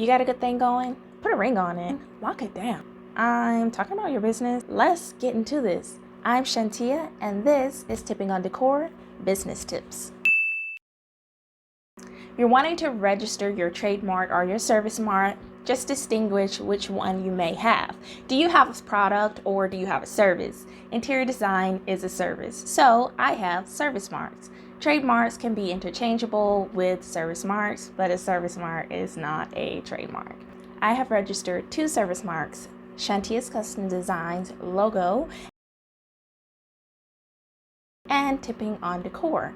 You got a good thing going? Put a ring on it. Lock it down. I'm talking about your business. Let's get into this. I'm Shantia, and this is Tipping on Decor Business Tips. You're wanting to register your trademark or your service mark. Just distinguish which one you may have. Do you have a product or do you have a service? Interior design is a service, so I have service marks. Trademarks can be interchangeable with service marks, but a service mark is not a trademark. I have registered 2 service marks, Shantia's Custom Designs logo and Tipping on Decor.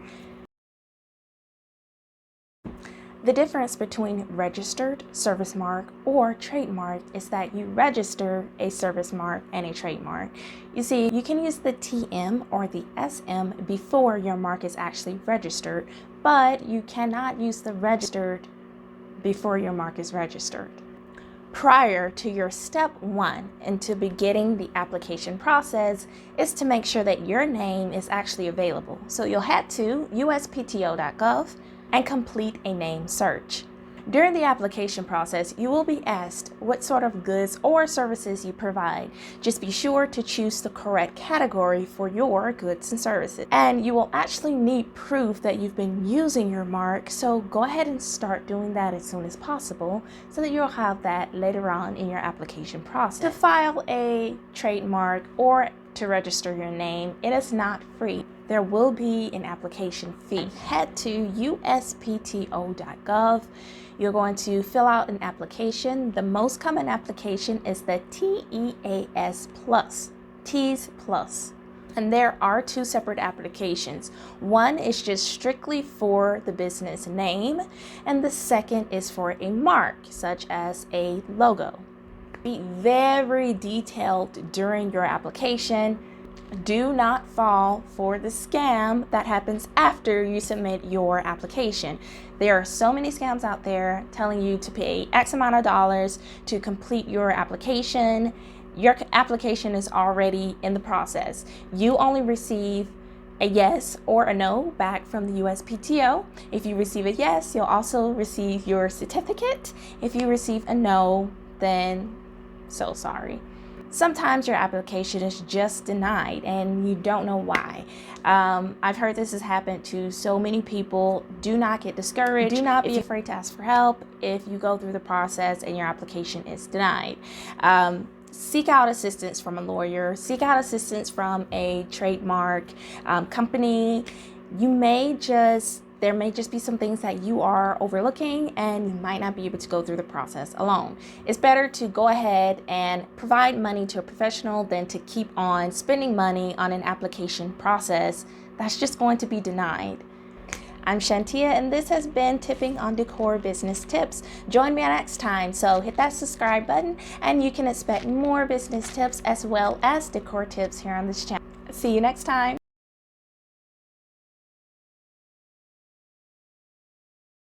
The difference between registered service mark or trademark is that you register a service mark and a trademark. You see, you can use the TM or the SM before your mark is actually registered, but you cannot use the registered before your mark is registered. Prior to your step 1 into beginning the application process is to make sure that your name is actually available. So you'll head to uspto.gov and complete a name search. During the application process, you will be asked what sort of goods or services you provide. Just be sure to choose the correct category for your goods and services. And you will actually need proof that you've been using your mark, so go ahead and start doing that as soon as possible so that you'll have that later on in your application process. To file a trademark or to register your name, it is not free. There will be an application fee. Head to uspto.gov. You're going to fill out an application. The most common application is the TEAS Plus, TEAS Plus. And there are 2 separate applications. One is just strictly for the business name, and the second is for a mark, such as a logo. Be very detailed during your application. Do not fall for the scam that happens after you submit your application. There are so many scams out there telling you to pay X amount of dollars to complete your application. Your application is already in the process. You only receive a yes or a no back from the USPTO. If you receive a yes, you'll also receive your certificate. If you receive a no, then so sorry. Sometimes your application is just denied and you don't know why. I've heard this has happened to so many people. Do not get discouraged. Do not be afraid to ask for help if you go through the process and your application is denied. Seek out assistance from a lawyer. Seek out assistance from a trademark company. There may just be some things that you are overlooking and you might not be able to go through the process alone. It's better to go ahead and provide money to a professional than to keep on spending money on an application process that's just going to be denied. I'm Shantia, and this has been Tipping on Decor Business Tips. Join me next time, so hit that subscribe button and you can expect more business tips as well as decor tips here on this channel. See you next time.